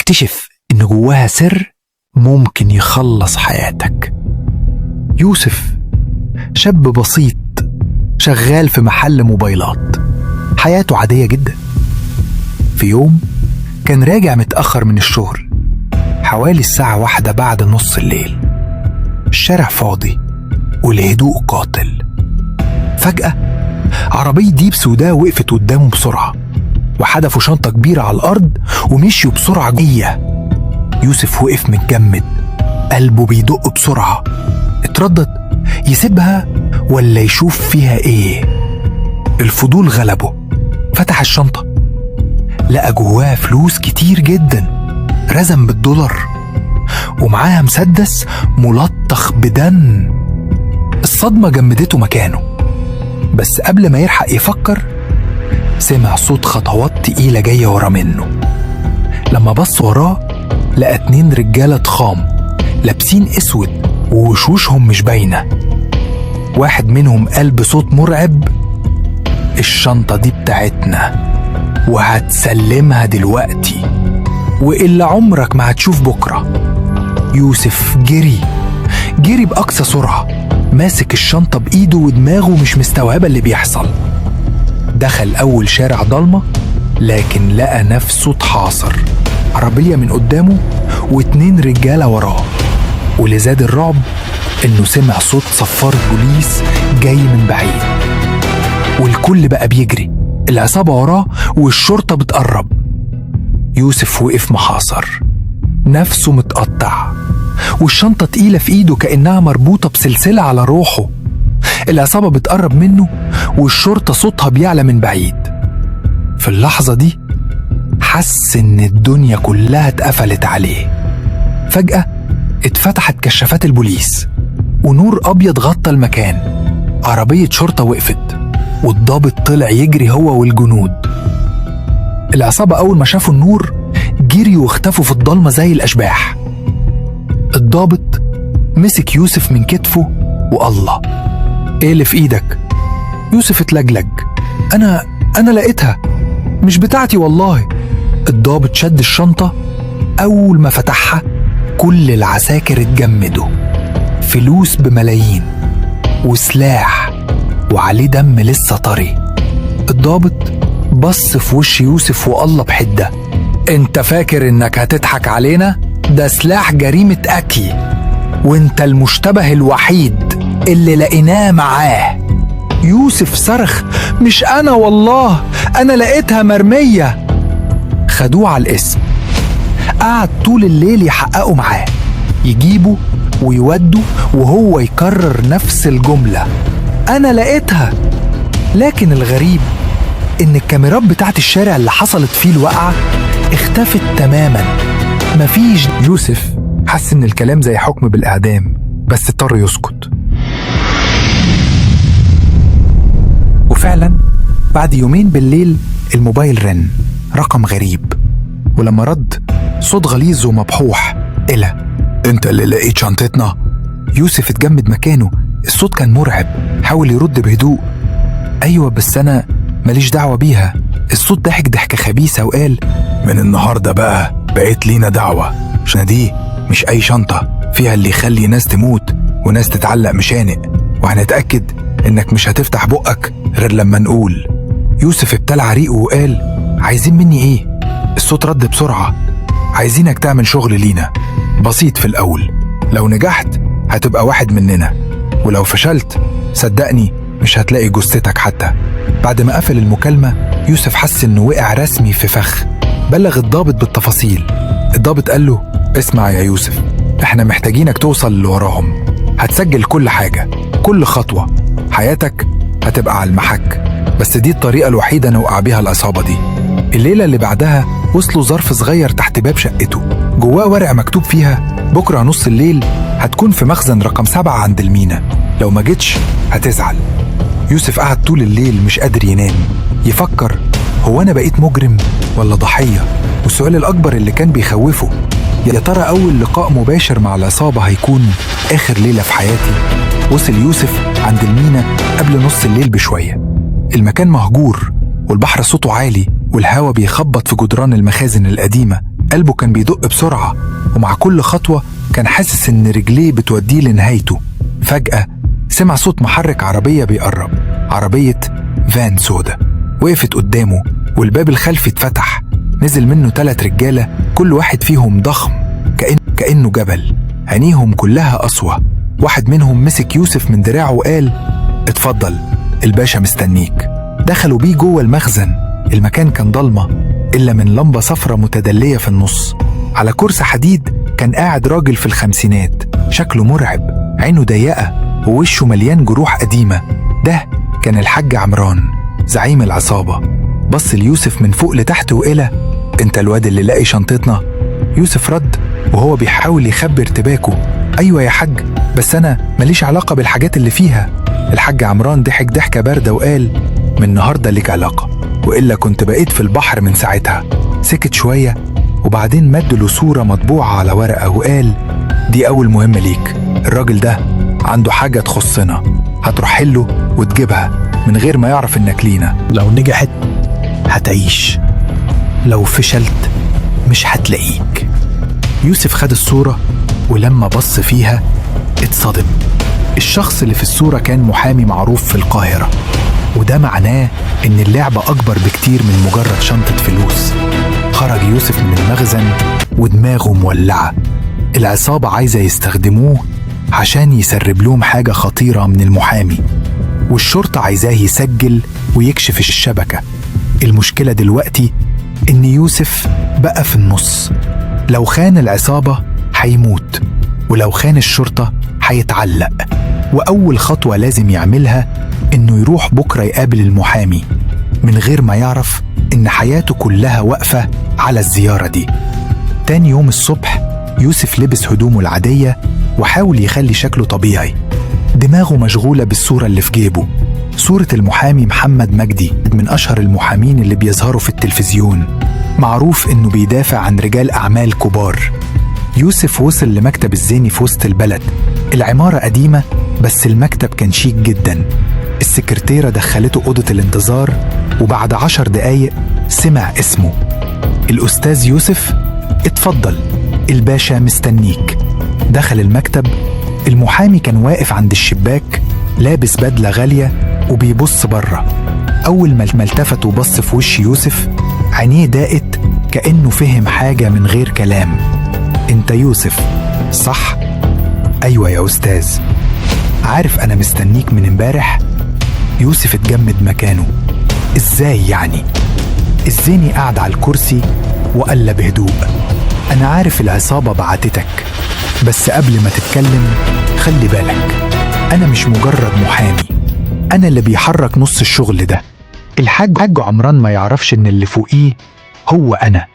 وتكتشف إن جواها سر ممكن يخلص حياتك. يوسف شاب بسيط شغال في محل موبايلات، حياته عادية جدا. في يوم كان راجع متأخر من الشغل حوالي الساعة 1 بعد نص الليل. الشارع فاضي والهدوء قاتل. فجأة عربية ديب سوداء وقفت قدامه بسرعة، وحدفوا شنطة كبيرة على الأرض ومشيوا بسرعة جاية. يوسف وقف متجمد، قلبه بيدق بسرعة، اتردد يسيبها ولا يشوف فيها ايه. الفضول غلبه، فتح الشنطة لقى جواها فلوس كتير جدا رزم بالدولار، ومعاها مسدس ملطخ بدم. الصدمة جمدته مكانه، بس قبل ما يلحق يفكر سمع صوت خطوات تقيلة جاية ورا منه. لما بص وراه لقى 2 رجالة ضخام لابسين اسود ووشوشهم مش باينة. واحد منهم قال بصوت مرعب: الشنطة دي بتاعتنا وهتسلمها دلوقتي، وإلا عمرك ما هتشوف بكرة. يوسف جري بأقصى سرعة، ماسك الشنطة بإيده ودماغه مش مستوعبة اللي بيحصل. دخل أول شارع ضلمة، لكن لقى نفسه اتحاصر، عربية من قدامه و2 رجالة وراه. واللي زاد الرعب إنه سمع صوت صفارة بوليس جاي من بعيد، والكل بقى بيجري، العصابة وراه والشرطة بتقرب. يوسف وقف محاصر، نفسه متقطع، والشنطة تقيلة في إيده كأنها مربوطة بسلسلة على روحه. العصابة بتقرب منه والشرطة صوتها بيعلى من بعيد. في اللحظة دي حس إن الدنيا كلها اتقفلت عليه. فجأة اتفتحت كشافات البوليس ونور أبيض غطى المكان. عربية شرطة وقفت والضابط طلع يجري هو والجنود. العصابة أول ما شافوا النور جريوا واختفوا في الضلمة زي الأشباح. الضابط مسك يوسف من كتفه والله: ايه اللي في ايدك؟ يوسف اتلجلج: انا لقيتها، مش بتاعتي والله. الضابط شد الشنطة، اول ما فتحها كل العساكر اتجمدوا. فلوس بملايين وسلاح وعليه دم لسه طري. الضابط بص في وش يوسف والله بحدة: انت فاكر انك هتضحك علينا؟ ده سلاح جريمة قتل، وانت المشتبه الوحيد اللي لقيناه معاه. يوسف صرخ: مش انا والله، انا لقيتها مرمية. خدوه على القسم، قعد طول الليل يحققوا معاه، يجيبوا ويودوا وهو يكرر نفس الجملة: انا لقيتها. لكن الغريب ان الكاميرات بتاعت الشارع اللي حصلت فيه الوقعة اختفت تماما، مفيش. يوسف حس ان الكلام زي حكم بالإعدام، بس اضطر يسكت. وفعلا بعد يومين بالليل الموبايل رن، رقم غريب، ولما رد صوت غليظ ومبحوح: إلا انت اللي لقيت شنطتنا؟ يوسف اتجمد مكانه، الصوت كان مرعب. حاول يرد بهدوء: ايوه بس انا ماليش دعوة بيها. الصوت ضحك ضحكة خبيثة وقال: من النهاردة بقى بقيت لينا دعوة، عشان دي مش اي شنطة فيها اللي يخلي ناس تموت وناس تتعلق مشانق، وهنتأكد انك مش هتفتح بقك غير لما نقول. يوسف ابتلع ريقه وقال: عايزين مني ايه؟ الصوت رد بسرعة: عايزينك تعمل شغل لينا بسيط في الأول، لو نجحت هتبقى واحد مننا، ولو فشلت صدقني مش هتلاقي جثتك حتى. بعد ما قفل المكالمة يوسف حس انه وقع رسمي في فخ. بلغ الضابط بالتفاصيل. الضابط قال له: اسمع يا يوسف، احنا محتاجينك توصل اللي وراهم، هتسجل كل حاجة، كل خطوة، حياتك هتبقى على المحك، بس دي الطريقة الوحيدة نوقع بيها العصابة دي. الليلة اللي بعدها وصلوا ظرف صغير تحت باب شقته، جواه ورقة مكتوب فيها: بكرة نص الليل هتكون في مخزن رقم 7 عند المينا، لو ما جيتش هتزعل. يوسف قعد طول الليل مش قادر ينام، يفكر: هو أنا بقيت مجرم ولا ضحية؟ والسؤال الأكبر اللي كان بيخوفه: يا ترى أول لقاء مباشر مع العصابة هيكون آخر ليلة في حياتي؟ وصل يوسف عند المينا قبل نص الليل بشوية. المكان مهجور والبحر صوته عالي والهوا بيخبط في جدران المخازن القديمة. قلبه كان بيدق بسرعة، ومع كل خطوة كان حاسس إن رجليه بتوديه لنهايته. فجأة سمع صوت محرك عربية بيقرب، عربية فان سودا. وقفت قدامه والباب الخلفي اتفتح. نزل منه 3 رجالة، كل واحد فيهم ضخم كأنه جبل، عينيهم كلها قسوة. واحد منهم مسك يوسف من دراعه وقال: اتفضل، الباشا مستنيك. دخلوا بيه جوه المخزن. المكان كان ضلمة إلا من لمبة صفرة متدلية في النص. على كرسي حديد كان قاعد راجل في الخمسينات، شكله مرعب، عينه ضيقة ووشه مليان جروح قديمة. ده كان الحاج عمران، زعيم العصابة. بص ليوسف من فوق لتحت وقال: انت الواد اللي لاقي شنطتنا؟ يوسف رد وهو بيحاول يخبي ارتباكه: ايوه يا حاج، بس انا ماليش علاقة بالحاجات اللي فيها. الحاج عمران ضحك ضحكة باردة وقال: من النهاردة ليك علاقة، وإلا كنت بقيت في البحر من ساعتها. سكت شوية وبعدين مد له صورة مطبوعة على ورقة وقال: دي أول مهمة ليك. الراجل ده عنده حاجة تخصنا، هتروح له وتجيبها من غير ما يعرف إنك لينا. لو نجحت هتعيش، لو فشلت مش هتلاقيك. يوسف خد الصورة ولما بص فيها اتصدم. الشخص اللي في الصورة كان محامي معروف في القاهرة، وده معناه إن اللعبة أكبر بكتير من مجرد شنطة فلوس. خرج يوسف من المخزن ودماغه مولعة. العصابة عايزة يستخدموه عشان يسرب لهم حاجة خطيرة من المحامي، والشرطة عايزاه يسجل ويكشف الشبكة. المشكلة دلوقتي إن يوسف بقى في النص. لو خان العصابة هيموت، ولو خان الشرطة هيتعلق. وأول خطوة لازم يعملها إنه يروح بكرة يقابل المحامي من غير ما يعرف إن حياته كلها واقفة على الزيارة دي. تاني يوم الصبح يوسف لبس هدومه العادية وحاول يخلي شكله طبيعي. دماغه مشغولة بالصورة اللي في جيبه، صورة المحامي محمد مجدي، من أشهر المحامين اللي بيظهروا في التلفزيون، معروف إنه بيدافع عن رجال أعمال كبار. يوسف وصل لمكتب الزيني في وسط البلد. العمارة قديمة بس المكتب كان شيك جدا. السكرتيرة دخلته أوضة الانتظار، وبعد 10 دقايق سمع اسمه: الأستاذ يوسف، اتفضل، الباشا مستنيك. دخل المكتب. المحامي كان واقف عند الشباك لابس بدلة غالية وبيبص بره. أول ما التفت وبص في وش يوسف عينيه ضاقت كأنه فهم حاجة من غير كلام. انت يوسف صح؟ ايوه يا استاذ. عارف انا مستنيك من امبارح. يوسف اتجمد مكانه. ازاي يعني؟ الزيني قاعد على الكرسي وقال بهدوء: انا عارف العصابة بعتتك، بس قبل ما تتكلم خلي بالك، انا مش مجرد محامي، انا اللي بيحرك نص الشغل ده. الحاج عمران ما يعرفش ان اللي فوقيه هو انا.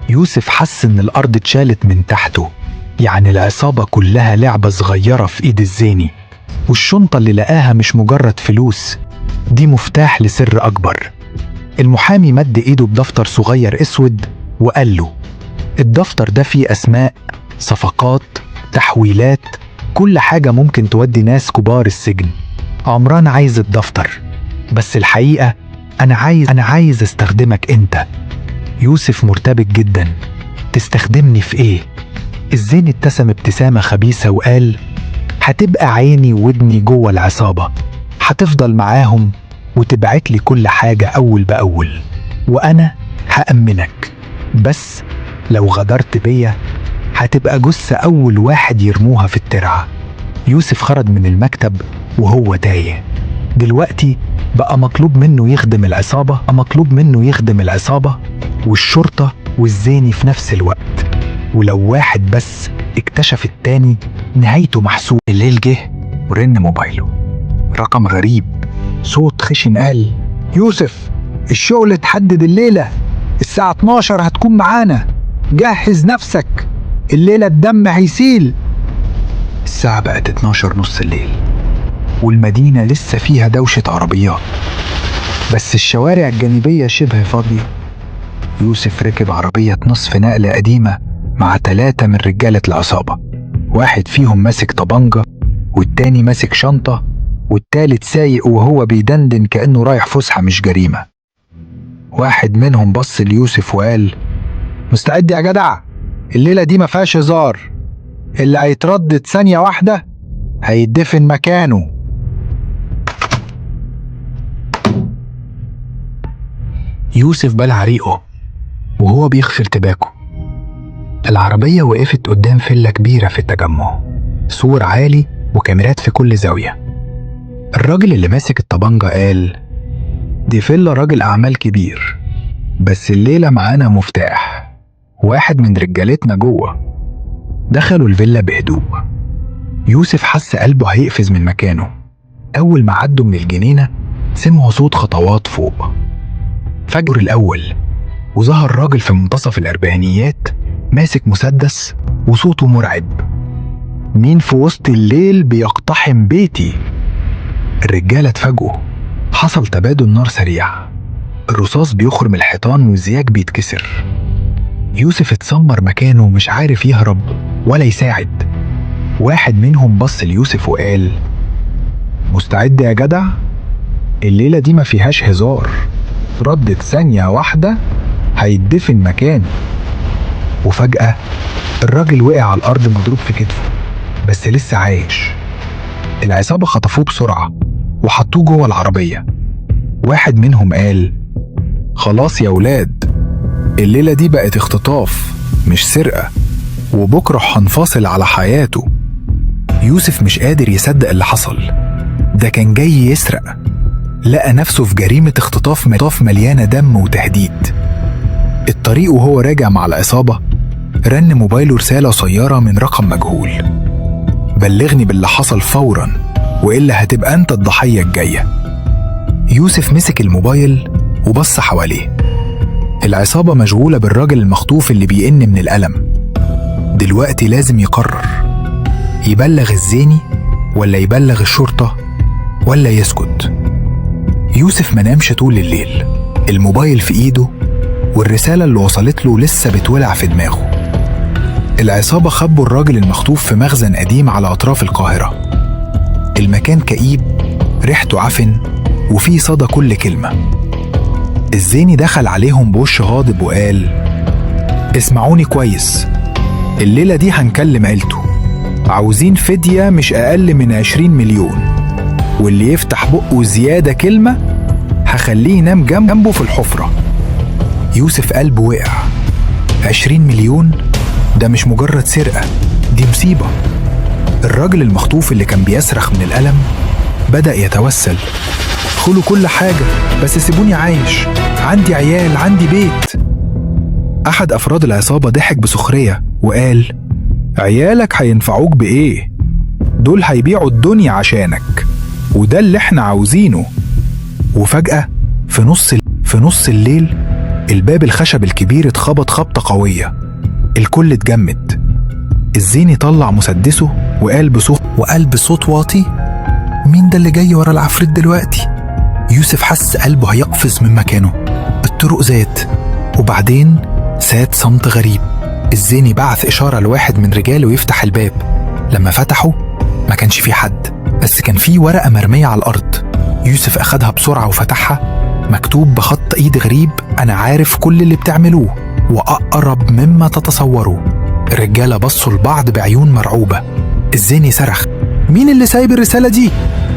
يوسف حس ان الارض اتشالت من تحته. يعني العصابة كلها لعبة صغيرة في ايد الزيني، والشنطة اللي لقاها مش مجرد فلوس، دي مفتاح لسر اكبر. المحامي مد ايده بدفتر صغير اسود وقال له: الدفتر ده فيه اسماء، صفقات، تحويلات، كل حاجة ممكن تودي ناس كبار السجن. عمران عايز الدفتر، بس الحقيقة أنا عايز استخدمك أنت. يوسف مرتبك جدا. تستخدمني في إيه؟ الزين ابتسم ابتسامة خبيثة وقال: هتبقى عيني ودني جوه العصابة، هتفضل معاهم وتبعت لي كل حاجة أول بأول، وأنا هأمنك. بس لو غدرت بيا هتبقى جثة أول واحد يرموها في الترعة. يوسف خرج من المكتب وهو تايه. دلوقتي بقى مطلوب منه يخدم العصابة والشرطة والزيني في نفس الوقت. ولو واحد بس اكتشف التاني نهايته محسوبة. الليل جه ورن موبايله، رقم غريب، صوت خشن قال: يوسف، الشغل اتحدد الليلة الساعة 12 هتكون معانا، جهز نفسك، الليلة الدم هيسيل. الساعة بقت 12 نص الليل، والمدينة لسه فيها دوشة عربيات، بس الشوارع الجانبية شبه فاضية. يوسف ركب عربية نصف نقل قديمة مع 3 من رجالة العصابة. واحد فيهم ماسك طبنجة، والتاني ماسك شنطة، والتالت سايق وهو بيدندن كأنه رايح فسحة مش جريمة. واحد منهم بص ليوسف وقال: مستعد يا جدع؟ الليلة دي ما فيهاش هزار، اللي هيتردد ثانية واحدة هيدفن مكانه. يوسف بلع ريقه وهو بيغفر تباكه. العربية وقفت قدام فيلا كبيرة في التجمع، سور عالي وكاميرات في كل زاوية. الراجل اللي ماسك الطبنجة قال: دي فيلا راجل أعمال كبير، بس الليلة معانا مفتاح، واحد من رجالتنا جوه. دخلوا الفيلا بهدوء. يوسف حس قلبه هيقفز من مكانه. أول ما عدوا من الجنينة سمعوا صوت خطوات فوق. فجر الأول، وظهر راجل في منتصف الأربعينيات ماسك مسدس وصوته مرعب: مين في وسط الليل بيقتحم بيتي؟ الرجالة اتفاجئوا. حصل تبادل نار سريع، الرصاص بيخرم الحيطان والزياج بيتكسر. يوسف اتسمر مكانه ومش عارف يهرب ولا يساعد. واحد منهم بص ليوسف وقال: مستعد يا جدع؟ الليلة دي ما فيهاش هزار، ردت ثانية واحدة هيدفن مكانه. وفجأة الراجل وقع على الأرض مضروب في كتفه، بس لسه عايش. العصابة خطفوه بسرعة وحطوه جوه العربية. واحد منهم قال: خلاص يا ولاد، الليلة دي بقت اختطاف مش سرقة، وبكرة هنفاصل على حياته. يوسف مش قادر يصدق اللي حصل، ده كان جاي يسرق، لقى نفسه في جريمة اختطاف مليانة دم وتهديد. الطريق وهو راجع مع العصابة رن موبايله رسالة قصيرة من رقم مجهول: بلغني باللي حصل فورا وإلا هتبقى أنت الضحية الجاية. يوسف مسك الموبايل وبص حواليه. العصابة مشغولة بالراجل المخطوف اللي بيئن من الألم. دلوقتي لازم يقرر، يبلغ الزيني ولا يبلغ الشرطة ولا يسكت. يوسف منامش طول الليل، الموبايل في إيده والرسالة اللي وصلت له لسه بتولع في دماغه. العصابة خبوا الراجل المخطوف في مخزن قديم على أطراف القاهرة. المكان كئيب، ريحته عفن وفيه صدى كل كلمة. الزيني دخل عليهم بوش غاضب وقال: اسمعوني كويس، الليلة دي هنكلم عيلته، عاوزين فدية مش أقل من 20 مليون، واللي يفتح بقه زيادة كلمة هخليه ينام جنبه في الحفرة. يوسف قلبه وقع. 20 مليون؟ ده مش مجرد سرقة، دي مصيبة. الراجل المخطوف اللي كان بيصرخ من الألم بدأ يتوسل: خلوا كل حاجة بس سيبوني عايش، عندي عيال، عندي بيت. أحد أفراد العصابة ضحك بسخرية وقال: عيالك هينفعوك بإيه؟ دول هيبيعوا الدنيا عشانك، وده اللي احنا عاوزينه. وفجأة في نص الليل الباب الخشب الكبير اتخبط خبطة قوية. الكل اتجمد. الزيني طلع مسدسه وقال بصوت واطي: مين ده اللي جاي ورا العفريت دلوقتي؟ يوسف حس قلبه هيقفز من مكانه. الطرق زاد، وبعدين ساد صمت غريب. الزيني بعث إشارة لواحد من رجاله يفتح الباب. لما فتحه ما كانش فيه حد، بس كان فيه ورقة مرمية على الأرض. يوسف أخدها بسرعة وفتحها. مكتوب بخط إيد غريب: أنا عارف كل اللي بتعملوه وأقرب مما تتصوروا. الرجالة بصوا لبعض بعيون مرعوبة. الزيني صرخ: مين اللي سايب الرسالة دي؟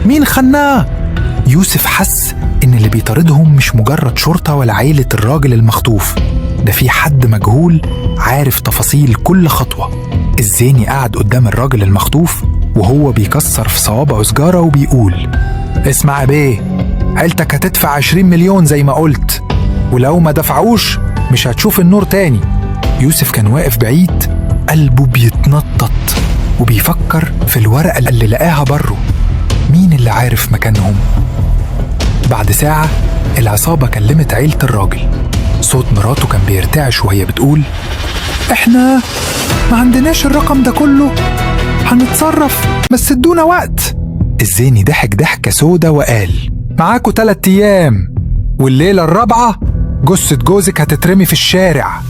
مين خناه؟ يوسف حس إن اللي بيطاردهم مش مجرد شرطة ولا عيلة الراجل المخطوف، ده في حد مجهول عارف تفاصيل كل خطوة. الزيني قعد قدام الراجل المخطوف وهو بيكسر في صوابعه سجارة وبيقول: اسمع يا بيه، عيلتك هتدفع 20 مليون زي ما قلت، ولو ما دفعوش مش هتشوف النور تاني. يوسف كان واقف بعيد، قلبه بيتنطط وبيفكر في الورقة اللي لقاها بره. مين اللي عارف مكانهم؟ بعد ساعة العصابة كلمت عيلة الراجل. صوت مراته كان بيرتعش وهي بتقول: احنا ما عندناش الرقم ده كله، هنتصرف بس ادونا وقت. الزيني ضحك ضحكة سودة وقال: معاكوا 3 أيام، والليلة الرابعة جثة جوزك هتترمي في الشارع.